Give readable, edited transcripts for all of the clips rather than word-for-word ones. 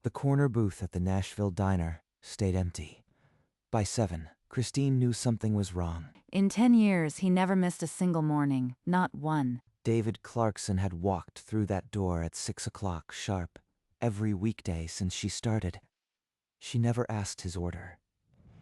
The corner booth at the Nashville diner stayed empty. By 7, Christine knew something was wrong. In 10 years, he never missed a single morning, not one. David Clarkson had walked through that door at 6 o'clock sharp, every weekday since she started. She never asked his order.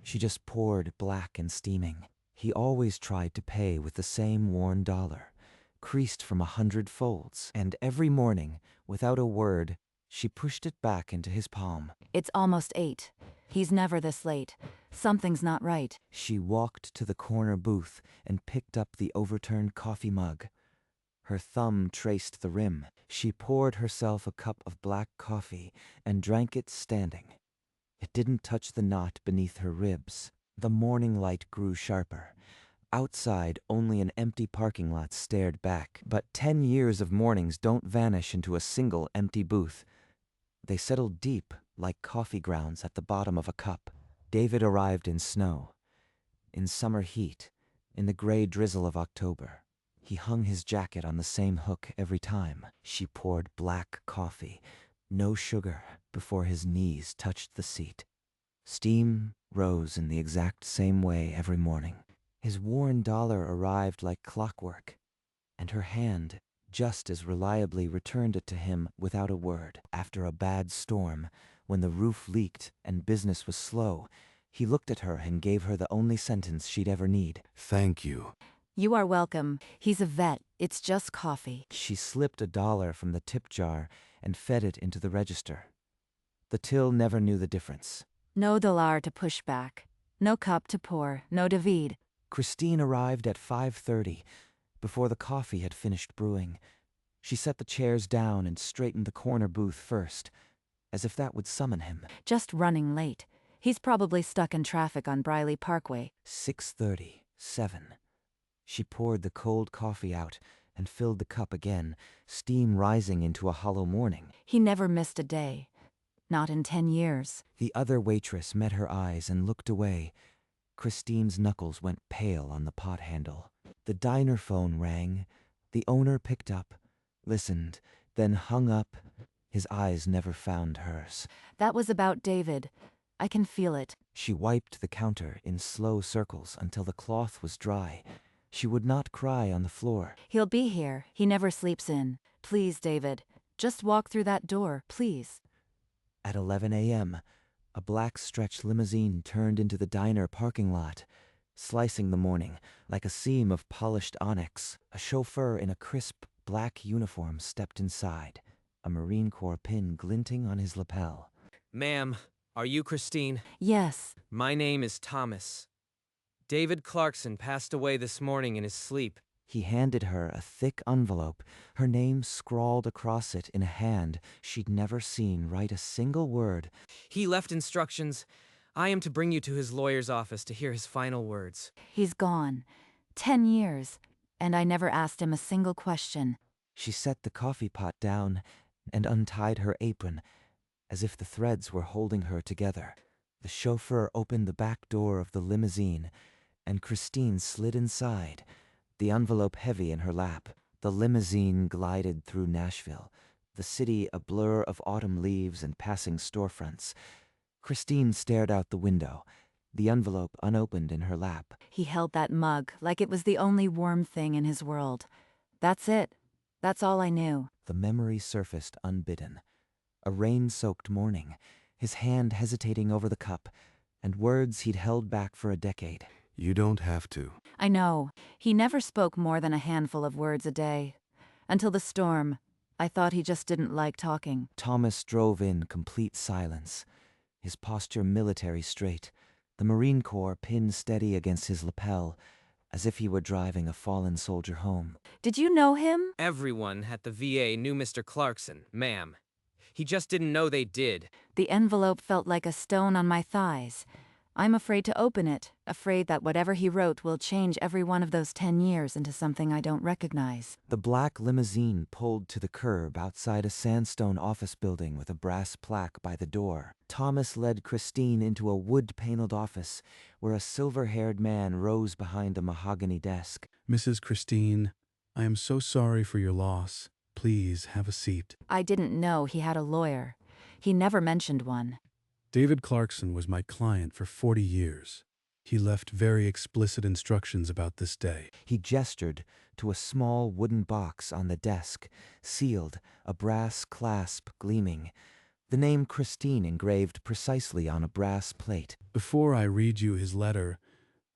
She just poured black and steaming. He always tried to pay with the same worn dollar, creased from 100 folds, and every morning, without a word, she pushed it back into his palm. It's almost 8. He's never this late. Something's not right. She walked to the corner booth and picked up the overturned coffee mug. Her thumb traced the rim. She poured herself a cup of black coffee and drank it standing. It didn't touch the knot beneath her ribs. The morning light grew sharper. Outside, only an empty parking lot stared back. But 10 years of mornings don't vanish into a single empty booth. They settle deep like coffee grounds at the bottom of a cup. David arrived in snow, in summer heat, in the gray drizzle of October. He hung his jacket on the same hook every time. She poured black coffee, no sugar, before his knees touched the seat. Steam rose in the exact same way every morning. His worn dollar arrived like clockwork, and her hand just as reliably returned it to him without a word. After a bad storm, when the roof leaked and business was slow, he looked at her and gave her the only sentence she'd ever need. Thank you. You are welcome. He's a vet. It's just coffee. She slipped $1 from the tip jar and fed it into the register. The till never knew the difference. No dollar to push back. No cup to pour. No David. Christine arrived at 5:30, before the coffee had finished brewing. She set the chairs down and straightened the corner booth first, as if that would summon him. Just running late. He's probably stuck in traffic on Briley Parkway. 6:30, 7. She poured the cold coffee out and filled the cup again, steam rising into a hollow morning. He never missed a day. Not in 10 years. The other waitress met her eyes and looked away. Christine's knuckles went pale on the pot handle. The diner phone rang. The owner picked up, listened, then hung up. His eyes never found hers. That was about David. I can feel it. She wiped the counter in slow circles until the cloth was dry. She would not cry on the floor. He'll be here. He never sleeps in. Please, David. Just walk through that door, please. At 11 a.m., a black stretch limousine turned into the diner parking lot, slicing the morning like a seam of polished onyx. A chauffeur in a crisp black uniform stepped inside, a Marine Corps pin glinting on his lapel. Ma'am, are you Christine? Yes. My name is Thomas. David Clarkson passed away this morning in his sleep. He handed her a thick envelope, her name scrawled across it in a hand she'd never seen write a single word. He left instructions. I am to bring you to his lawyer's office to hear his final words. He's gone. 10 years. And I never asked him a single question. She set the coffee pot down and untied her apron, as if the threads were holding her together. The chauffeur opened the back door of the limousine, and Christine slid inside, the envelope heavy in her lap. The limousine glided through Nashville, the city a blur of autumn leaves and passing storefronts. Christine stared out the window, the envelope unopened in her lap. He held that mug like it was the only warm thing in his world. That's it. That's all I knew. The memory surfaced unbidden. A rain-soaked morning, his hand hesitating over the cup, and words he'd held back for a decade. You don't have to. I know. He never spoke more than a handful of words a day. Until the storm, I thought he just didn't like talking. Thomas drove in complete silence, his posture military straight, the Marine Corps pinned steady against his lapel, as if he were driving a fallen soldier home. Did you know him? Everyone at the VA knew Mr. Clarkson, ma'am. He just didn't know they did. The envelope felt like a stone on my thighs. I'm afraid to open it, afraid that whatever he wrote will change every one of those 10 years into something I don't recognize. The black limousine pulled to the curb outside a sandstone office building with a brass plaque by the door. Thomas led Christine into a wood-paneled office where a silver-haired man rose behind a mahogany desk. Mrs. Christine, I am so sorry for your loss. Please have a seat. I didn't know he had a lawyer. He never mentioned one. David Clarkson was my client for 40 years. He left very explicit instructions about this day. He gestured to a small wooden box on the desk, sealed, a brass clasp gleaming, the name Christine engraved precisely on a brass plate. Before I read you his letter,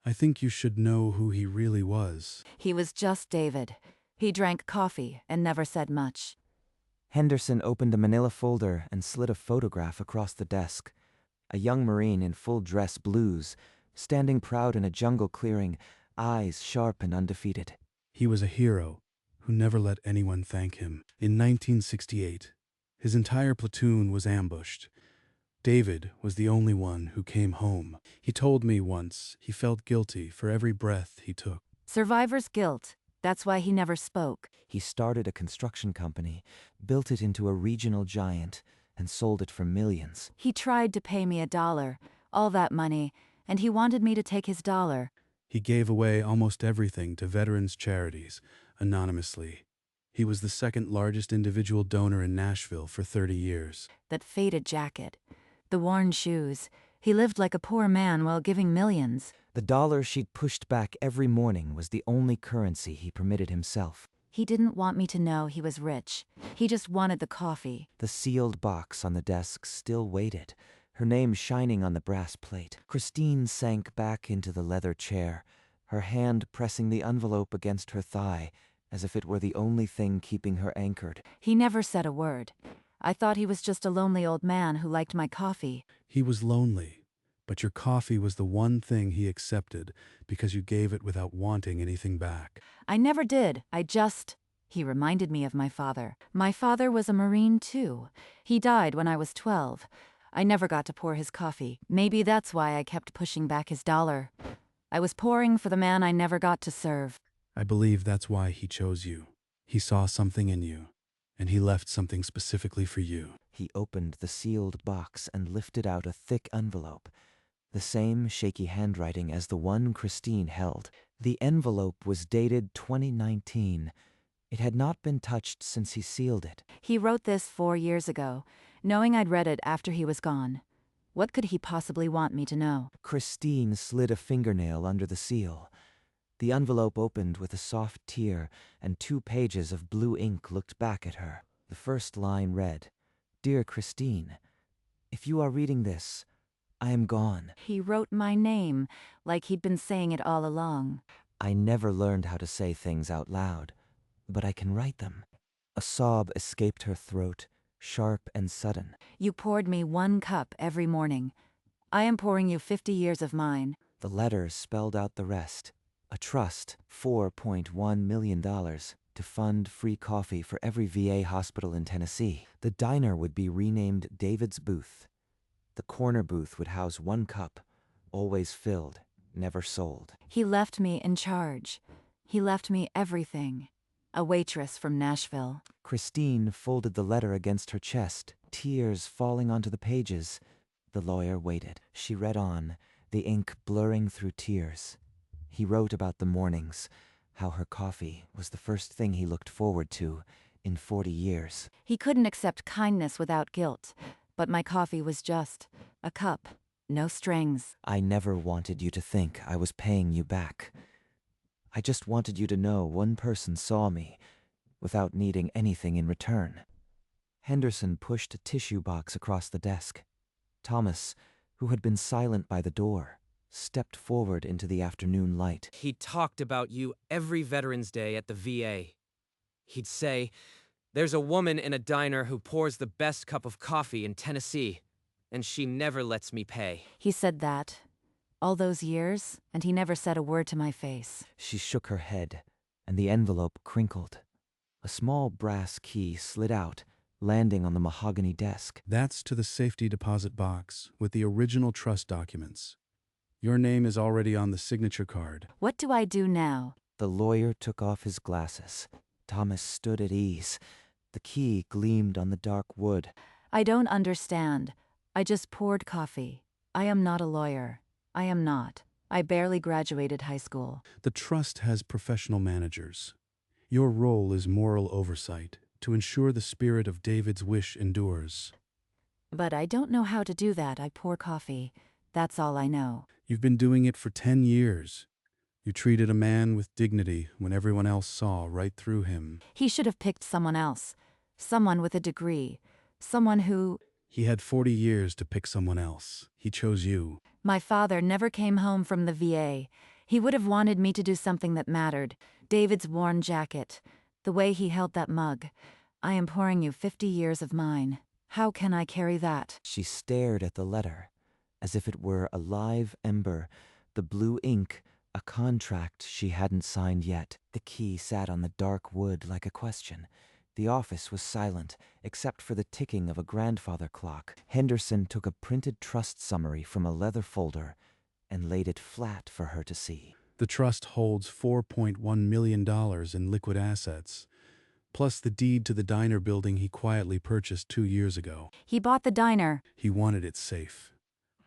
I think you should know who he really was. He was just David. He drank coffee and never said much. Henderson opened a manila folder and slid a photograph across the desk. A young Marine in full dress blues, standing proud in a jungle clearing, eyes sharp and undefeated. He was a hero who never let anyone thank him. In 1968, his entire platoon was ambushed. David was the only one who came home. He told me once he felt guilty for every breath he took. Survivor's guilt. That's why he never spoke. He started a construction company, built it into a regional giant, and sold it for millions. He tried to pay me $1, all that money, and he wanted me to take his $1. He gave away almost everything to veterans' charities, anonymously. He was the second largest individual donor in Nashville for 30 years. That faded jacket, the worn shoes. He lived like a poor man while giving millions. The dollar she'd pushed back every morning was the only currency he permitted himself. He didn't want me to know he was rich. He just wanted the coffee. The sealed box on the desk still waited, her name shining on the brass plate. Christine sank back into the leather chair, her hand pressing the envelope against her thigh, as if it were the only thing keeping her anchored. He never said a word. I thought he was just a lonely old man who liked my coffee. He was lonely, but your coffee was the one thing he accepted because you gave it without wanting anything back. I never did. He reminded me of my father. My father was a Marine too. He died when I was 12. I never got to pour his coffee. Maybe that's why I kept pushing back his $1. I was pouring for the man I never got to serve. I believe that's why he chose you. He saw something in you, and he left something specifically for you. He opened the sealed box and lifted out a thick envelope, the same shaky handwriting as the one Christine held. The envelope was dated 2019. It had not been touched since he sealed it. He wrote this 4 years ago, knowing I'd read it after he was gone. What could he possibly want me to know? Christine slid a fingernail under the seal. The envelope opened with a soft tear, and 2 pages of blue ink looked back at her. The first line read, "Dear Christine, if you are reading this, I am gone." He wrote my name, like he'd been saying it all along. I never learned how to say things out loud, but I can write them. A sob escaped her throat, sharp and sudden. You poured me 1 cup every morning. I am pouring you 50 years of mine. The letter spelled out the rest. A trust, $4.1 million, to fund free coffee for every VA hospital in Tennessee. The diner would be renamed David's Booth. The corner booth would house 1 cup, always filled, never sold. He left me in charge. He left me everything. A waitress from Nashville. Christine folded the letter against her chest, tears falling onto the pages. The lawyer waited. She read on, the ink blurring through tears. He wrote about the mornings, how her coffee was the first thing he looked forward to in 40 years. He couldn't accept kindness without guilt, but my coffee was just a cup, no strings. I never wanted you to think I was paying you back. I just wanted you to know one person saw me, without needing anything in return. Henderson pushed a tissue box across the desk. Thomas, who had been silent by the door, stepped forward into the afternoon light. He talked about you every Veterans Day at the VA. He'd say, "There's a woman in a diner who pours the best cup of coffee in Tennessee, and she never lets me pay." He said that all those years, and he never said a word to my face. She shook her head, and the envelope crinkled. A small brass key slid out, landing on the mahogany desk. That's to the safety deposit box with the original trust documents. Your name is already on the signature card. What do I do now? The lawyer took off his glasses. Thomas stood at ease. The key gleamed on the dark wood. I don't understand. I just poured coffee. I am not a lawyer. I am not. I barely graduated high school. The trust has professional managers. Your role is moral oversight to ensure the spirit of David's wish endures. But I don't know how to do that. I pour coffee. That's all I know. You've been doing it for 10 years. You treated a man with dignity when everyone else saw right through him. He should have picked someone else. Someone with a degree. Someone who... He had 40 years to pick someone else. He chose you. My father never came home from the VA. He would have wanted me to do something that mattered. David's worn jacket. The way he held that mug. I am pouring you 50 years of mine. How can I carry that? She stared at the letter, as if it were a live ember, the blue ink, a contract she hadn't signed yet. The key sat on the dark wood like a question. The office was silent, except for the ticking of a grandfather clock. Henderson took a printed trust summary from a leather folder and laid it flat for her to see. The trust holds $4.1 million in liquid assets, plus the deed to the diner building he quietly purchased 2 years ago. He bought the diner. He wanted it safe.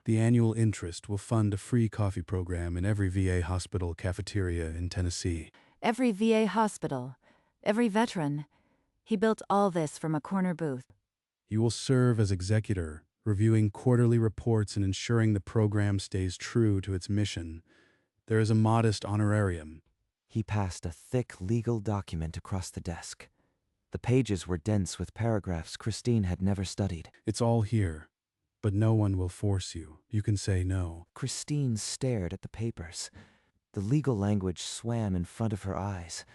The annual interest will fund a free coffee program in every VA hospital cafeteria in Tennessee. Every VA hospital. Every veteran. He built all this from a corner booth. You will serve as executor, reviewing quarterly reports and ensuring the program stays true to its mission. There is a modest honorarium. He passed a thick legal document across the desk. The pages were dense with paragraphs Christine had never studied. It's all here, but no one will force you. You can say no. Christine stared at the papers. The legal language swam in front of her eyes,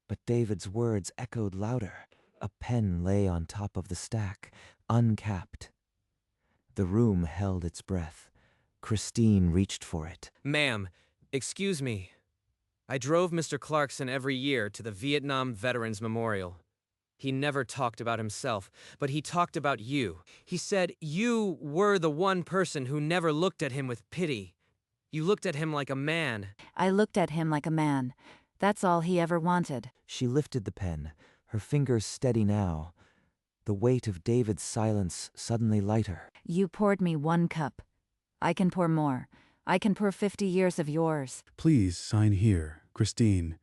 but David's words echoed louder. A pen lay on top of the stack, uncapped. The room held its breath. Christine reached for it. Ma'am, excuse me. I drove Mr. Clarkson every year to the Vietnam Veterans Memorial. He never talked about himself, but he talked about you. He said you were the one person who never looked at him with pity. You looked at him like a man. I looked at him like a man. That's all he ever wanted. She lifted the pen, her fingers steady now. The weight of David's silence suddenly lighter. You poured me 1 cup. I can pour more. I can pour 50 years of yours. Please sign here, Christine,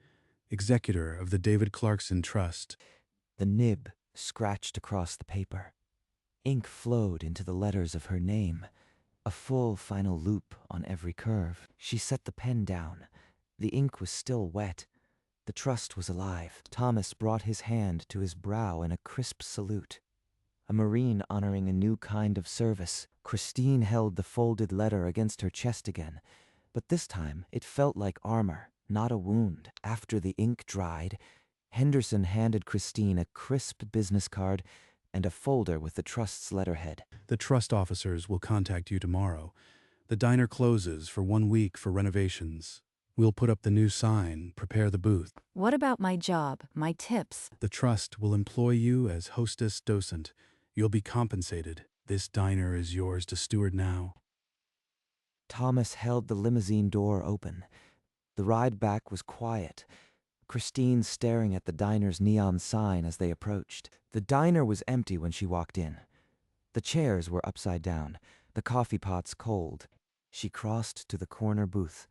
executor of the David Clarkson Trust. The nib scratched across the paper. Ink flowed into the letters of her name, a full final loop on every curve. She set the pen down. The ink was still wet. The trust was alive. Thomas brought his hand to his brow in a crisp salute. A Marine honoring a new kind of service. Christine held the folded letter against her chest again, but this time it felt like armor, not a wound. After the ink dried, Henderson handed Christine a crisp business card and a folder with the trust's letterhead. The trust officers will contact you tomorrow. The diner closes for 1 week for renovations. We'll put up the new sign, prepare the booth. What about my job, my tips? The trust will employ you as hostess docent. You'll be compensated. This diner is yours to steward now. Thomas held the limousine door open. The ride back was quiet. Christine staring at the diner's neon sign as they approached. The diner was empty when she walked in. The chairs were upside down, the coffee pots cold. She crossed to the corner booth,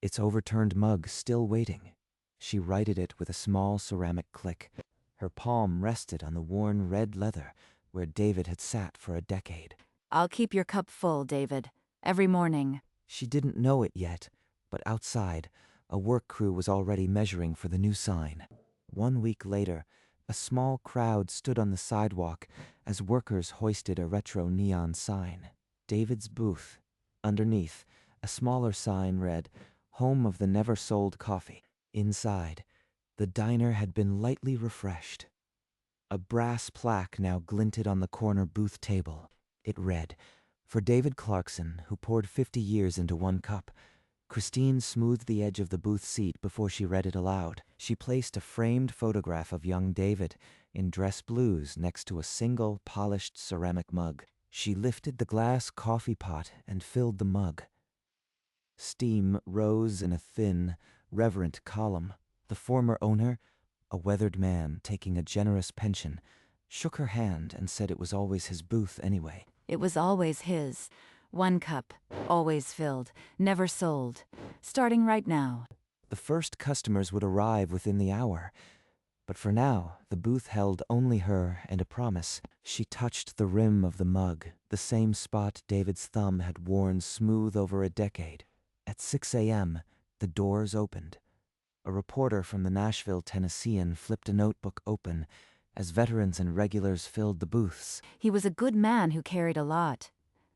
its overturned mug still waiting. She righted it with a small ceramic click. Her palm rested on the worn red leather where David had sat for a decade. I'll keep your cup full, David. Every morning. She didn't know it yet, but outside, a work crew was already measuring for the new sign. 1 week later, a small crowd stood on the sidewalk as workers hoisted a retro neon sign. David's booth. Underneath, a smaller sign read, "Home of the Never Sold Coffee." Inside, the diner had been lightly refreshed. A brass plaque now glinted on the corner booth table. It read, "For David Clarkson, who poured 50 years into 1 cup." Christine smoothed the edge of the booth seat before she read it aloud. She placed a framed photograph of young David in dress blues next to a single polished ceramic mug. She lifted the glass coffee pot and filled the mug. Steam rose in a thin, reverent column. The former owner, a weathered man taking a generous pension, shook her hand and said it was always his booth anyway. It was always his. 1 cup. Always filled. Never sold. Starting right now. The first customers would arrive within the hour. But for now, the booth held only her and a promise. She touched the rim of the mug, the same spot David's thumb had worn smooth over a decade. At 6 a.m., the doors opened. A reporter from the Nashville Tennessean flipped a notebook open as veterans and regulars filled the booths. He was a good man who carried a lot.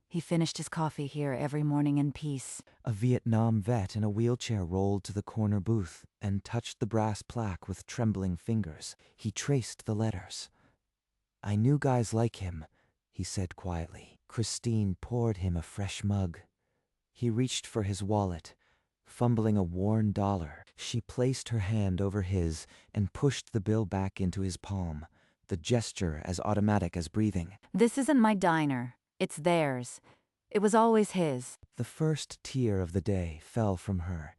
He finished his coffee here every morning in peace. A Vietnam vet in a wheelchair rolled to the corner booth and touched the brass plaque with trembling fingers. He traced the letters. "I knew guys like him," he said quietly. Christine poured him a fresh mug. He reached for his wallet. Fumbling a worn dollar, she placed her hand over his and pushed the bill back into his palm, the gesture as automatic as breathing. This isn't my diner. It's theirs. It was always his. The first tear of the day fell from her.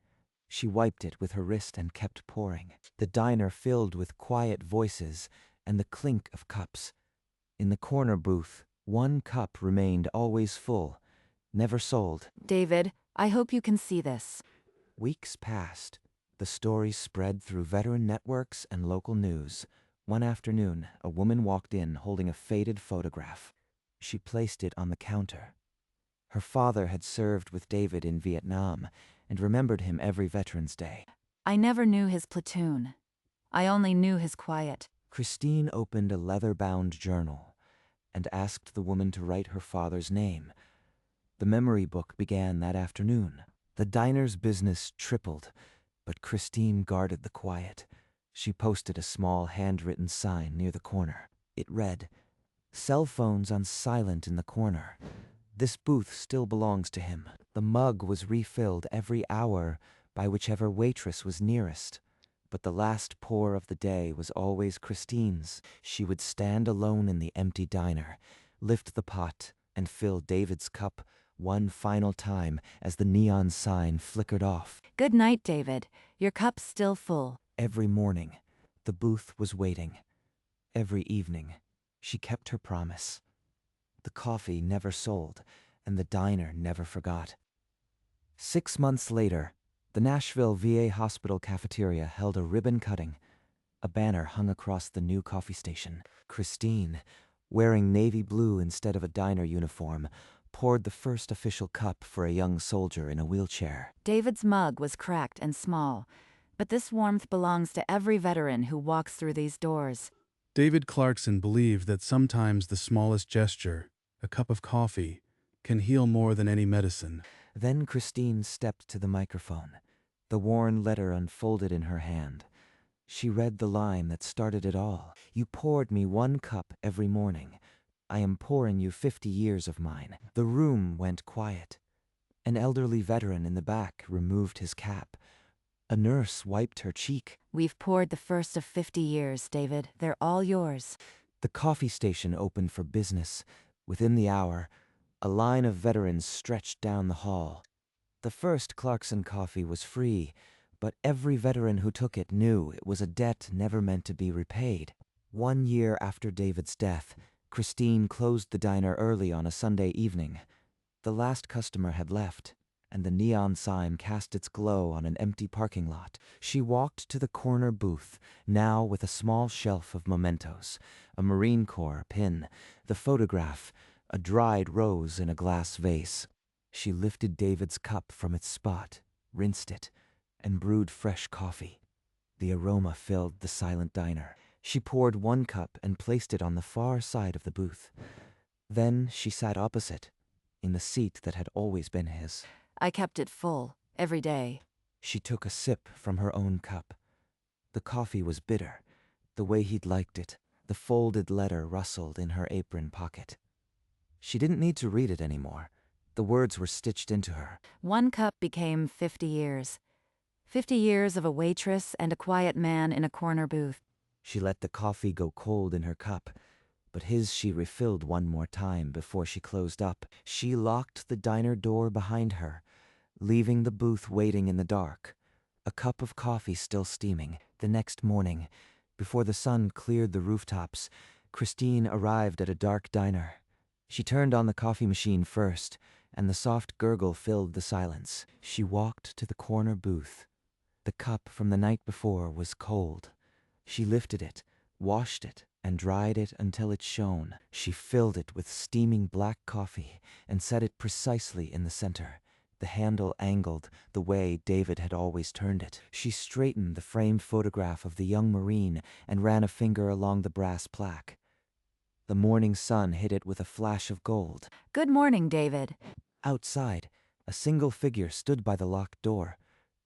She wiped it with her wrist and kept pouring. The diner filled with quiet voices and the clink of cups. In the corner booth, one cup remained always full, never sold. David, I hope you can see this. Weeks passed. The story spread through veteran networks and local news. One afternoon, a woman walked in holding a faded photograph. She placed it on the counter. Her father had served with David in Vietnam and remembered him every Veterans Day. I never knew his platoon. I only knew his quiet. Christine opened a leather-bound journal and asked the woman to write her father's name. The memory book began that afternoon. The diner's business tripled, but Christine guarded the quiet. She posted a small handwritten sign near the corner. It read, "Cell phones on silent in the corner. This booth still belongs to him." The mug was refilled every hour by whichever waitress was nearest. But the last pour of the day was always Christine's. She would stand alone in the empty diner, lift the pot, and fill David's cup one final time as the neon sign flickered off. Good night, David. Your cup's still full. Every morning, the booth was waiting. Every evening, she kept her promise. The coffee never sold, and the diner never forgot. 6 months later, the Nashville VA hospital cafeteria held a ribbon cutting. A banner hung across the new coffee station. Christine, wearing navy blue instead of a diner uniform, poured the first official cup for a young soldier in a wheelchair. David's mug was cracked and small, but this warmth belongs to every veteran who walks through these doors. David Clarkson believed that sometimes the smallest gesture, a cup of coffee, can heal more than any medicine. Then Christine stepped to the microphone. The worn letter unfolded in her hand. She read the line that started it all. "You poured me one cup every morning. I am pouring you 50 years of mine." The room went quiet. An elderly veteran in the back removed his cap. A nurse wiped her cheek. We've poured the first of 50 years, David. They're all yours. The coffee station opened for business. Within the hour, a line of veterans stretched down the hall. The first Clarkson coffee was free, but every veteran who took it knew it was a debt never meant to be repaid. 1 year after David's death, Christine closed the diner early on a Sunday evening. The last customer had left, and the neon sign cast its glow on an empty parking lot. She walked to the corner booth, now with a small shelf of mementos, a Marine Corps pin, the photograph, a dried rose in a glass vase. She lifted David's cup from its spot, rinsed it, and brewed fresh coffee. The aroma filled the silent diner. She poured one cup and placed it on the far side of the booth. Then she sat opposite, in the seat that had always been his. I kept it full, every day. She took a sip from her own cup. The coffee was bitter, the way he'd liked it. The folded letter rustled in her apron pocket. She didn't need to read it anymore. The words were stitched into her. One cup became 50 years. 50 years of a waitress and a quiet man in a corner booth. She let the coffee go cold in her cup, but his she refilled one more time before she closed up. She locked the diner door behind her, leaving the booth waiting in the dark, a cup of coffee still steaming. The next morning, before the sun cleared the rooftops, Christine arrived at a dark diner. She turned on the coffee machine first, and the soft gurgle filled the silence. She walked to the corner booth. The cup from the night before was cold. She lifted it, washed it, and dried it until it shone. She filled it with steaming black coffee and set it precisely in the center, the handle angled the way David had always turned it. She straightened the framed photograph of the young Marine and ran a finger along the brass plaque. The morning sun hit it with a flash of gold. Good morning, David. Outside, a single figure stood by the locked door,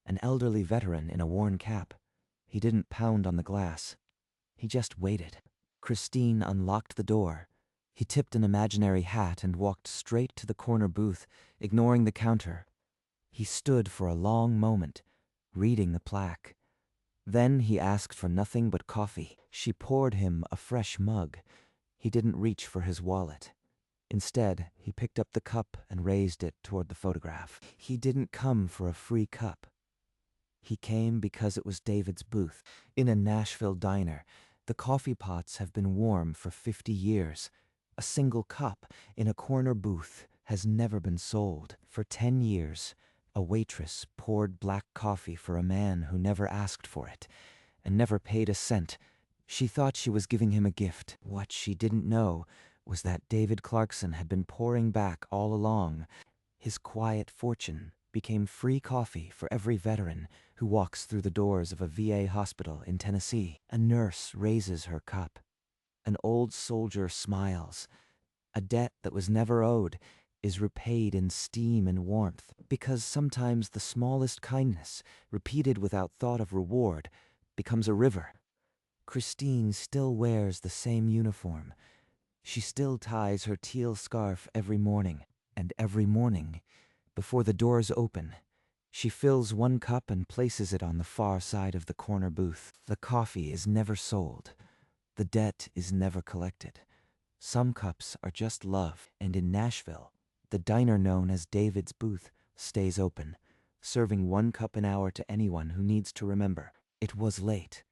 an elderly veteran in a worn cap. He didn't pound on the glass. He just waited. Christine unlocked the door. He tipped an imaginary hat and walked straight to the corner booth, ignoring the counter. He stood for a long moment, reading the plaque. Then he asked for nothing but coffee. She poured him a fresh mug. He didn't reach for his wallet. Instead, he picked up the cup and raised it toward the photograph. He didn't come for a free cup. He came because it was David's booth. In a Nashville diner, the coffee pots have been warm for 50 years. A single cup in a corner booth has never been sold. For 10 years, a waitress poured black coffee for a man who never asked for it and never paid a cent. She thought she was giving him a gift. What she didn't know was that David Clarkson had been pouring back all along. His quiet fortune became free coffee for every veteran who walks through the doors of a VA hospital in Tennessee. A nurse raises her cup. An old soldier smiles. A debt that was never owed is repaid in steam and warmth, because sometimes the smallest kindness, repeated without thought of reward, becomes a river. Christine still wears the same uniform. She still ties her teal scarf every morning, and every morning, before the doors open, she fills one cup and places it on the far side of the corner booth. The coffee is never sold. The debt is never collected. Some cups are just love, and in Nashville, the diner known as David's Booth stays open, serving 1 cup an hour to anyone who needs to remember. It was late.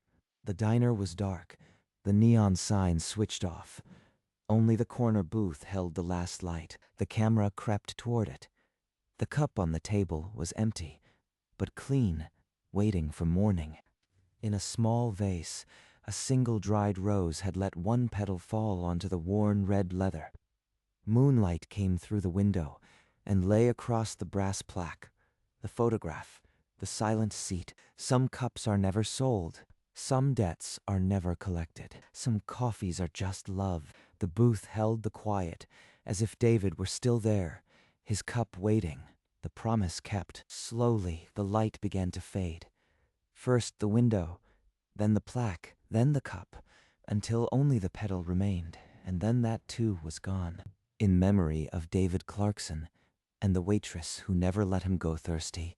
The diner was dark. The neon sign switched off. Only the corner booth held the last light. The camera crept toward it. The cup on the table was empty, but clean, waiting for morning. In a small vase, a single dried rose had let one petal fall onto the worn red leather. Moonlight came through the window and lay across the brass plaque, the photograph, the silent seat. Some cups are never sold. Some debts are never collected. Some coffees are just love. The booth held the quiet, as if David were still there, his cup waiting, the promise kept. Slowly, the light began to fade. First the window, then the plaque, then the cup, until only the petal remained, and then that too was gone. In memory of David Clarkson and the waitress who never let him go thirsty.